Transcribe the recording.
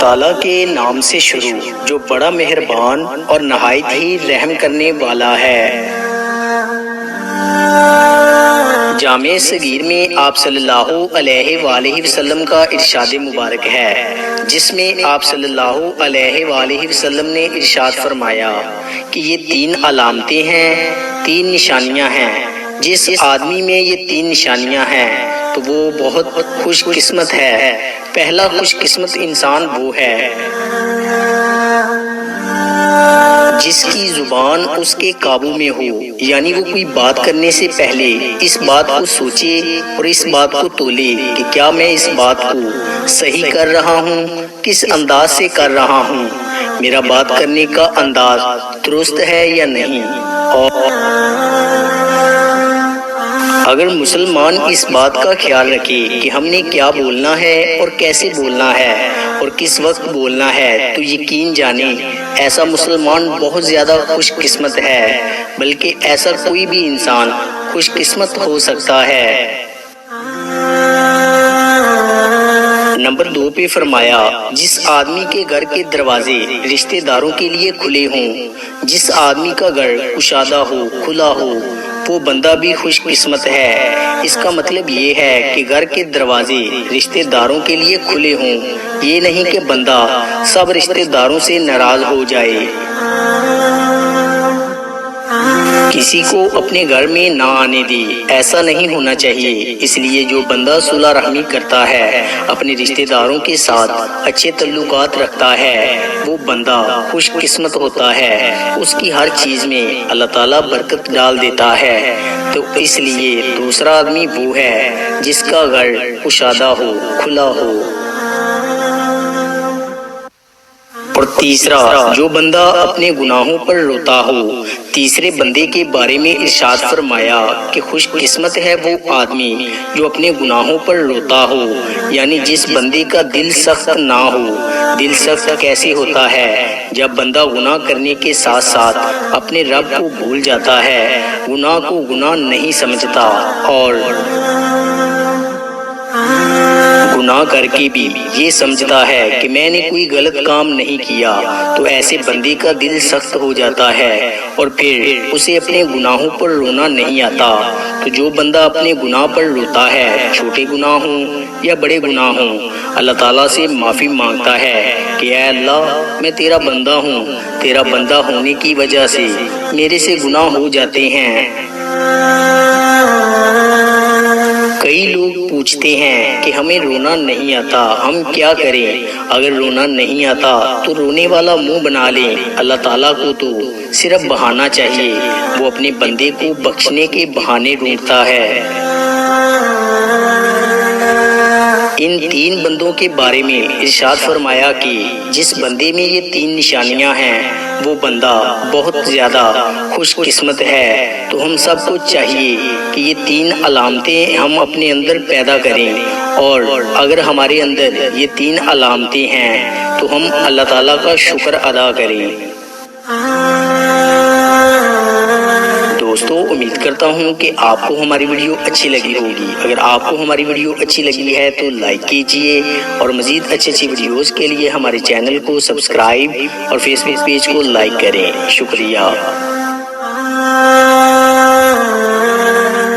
تعالیٰ کے نام سے شروع جو بڑا مہربان اور نہایت ہی رحم کرنے والا ہے۔ جامع صغیر میں آپ صلی اللہ علیہ وآلہ وسلم کا ارشاد مبارک ہے، جس میں آپ صلی اللہ علیہ وآلہ وسلم نے ارشاد فرمایا کہ یہ 3 علامتیں ہیں، 3 نشانیاں ہیں۔ جس آدمی میں یہ 3 نشانیاں ہیں تو وہ بہت خوش قسمت ہے۔ پہلا خوش قسمت انسان وہ ہے جس کی زبان اس کے قابو میں ہو، یعنی وہ کوئی بات کرنے سے پہلے اس بات کو سوچے اور اس بات کو تولے کہ کیا میں اس بات کو صحیح کر رہا ہوں، کس انداز سے کر رہا ہوں، میرا بات کرنے کا انداز درست ہے یا نہیں۔ اور اگر مسلمان اس بات کا خیال رکھے کہ ہم نے کیا بولنا ہے اور کیسے بولنا ہے اور کس وقت بولنا ہے، تو یقین جانے ایسا مسلمان بہت زیادہ خوش قسمت ہے، بلکہ ایسا کوئی بھی انسان خوش قسمت ہو سکتا ہے۔ نمبر 2 پہ فرمایا، جس آدمی کے گھر کے دروازے رشتہ داروں کے لیے کھلے ہوں، جس آدمی کا گھر کشادہ ہو، کھلا ہو، وہ بندہ بھی خوش قسمت ہے۔ اس کا مطلب یہ ہے کہ گھر کے دروازے رشتہ داروں کے لیے کھلے ہوں، یہ نہیں کہ بندہ سب رشتہ داروں سے ناراض ہو جائے، کسی کو اپنے گھر میں نہ آنے دے، ایسا نہیں ہونا چاہیے۔ اس لیے جو بندہ صلح رحمی کرتا ہے، اپنے رشتہ داروں کے ساتھ اچھے تعلقات رکھتا ہے، وہ بندہ خوش قسمت ہوتا ہے، اس کی ہر چیز میں اللہ تعالیٰ برکت ڈال دیتا ہے۔ تو اس لیے دوسرا آدمی وہ ہے جس کا گھر کشادہ ہو، کھلا ہو۔ اور تیسرا، جو بندہ اپنے گناہوں پر روتا ہو۔ تیسرے بندے کے بارے میں ارشاد فرمایا کہ خوش قسمت ہے وہ آدمی جو اپنے گناہوں پر روتا ہو، یعنی جس بندے کا دل سخت نہ ہو۔ دل سخت کیسے ہوتا ہے؟ جب بندہ گناہ کرنے کے ساتھ ساتھ اپنے رب کو بھول جاتا ہے، گناہ کو گناہ نہیں سمجھتا اور گناہ کر کے بھی یہ سمجھتا ہے کہ میں نے کوئی غلط کام نہیں کیا، تو ایسے بندے کا دل سخت ہو جاتا ہے اور پھر اسے اپنے گناہوں پر رونا نہیں آتا۔ تو جو بندہ اپنے گناہ پر روتا ہے، چھوٹے گناہ ہوں یا بڑے گناہ ہوں، اللہ تعالیٰ سے معافی مانگتا ہے کہ اے اللہ، میں تیرا بندہ ہوں، تیرا بندہ ہونے کی وجہ سے میرے سے گناہ ہو جاتے ہیں۔ کئی لوگ پوچھتے ہیں کہ ہمیں رونا نہیں آتا، ہم کیا کریں؟ اگر رونا نہیں آتا تو رونے والا منہ بنا لیں۔ اللہ تعالیٰ کو تو صرف بہانا چاہیے، وہ اپنے بندے کو بخشنے کے بہانے ڈھونڈتا ہے۔ ان 3 بندوں کے بارے میں ارشاد فرمایا کہ جس بندے میں یہ 3 نشانیاں ہیں، وہ بندہ بہت زیادہ خوش قسمت ہے۔ تو ہم سب کو چاہیے کہ یہ 3 علامتیں ہم اپنے اندر پیدا کریں، اور اگر ہمارے اندر یہ 3 علامتیں ہیں تو ہم اللہ تعالیٰ کا شکر ادا کریں۔ دوستو، امید کرتا ہوں کہ آپ کو ہماری ویڈیو اچھی لگی ہوگی۔ اگر آپ کو ہماری ویڈیو اچھی لگی ہے تو لائک کیجئے، اور مزید اچھی ویڈیوز کے لیے ہمارے چینل کو سبسکرائب اور فیس بک پیج کو لائک کریں۔ شکریہ۔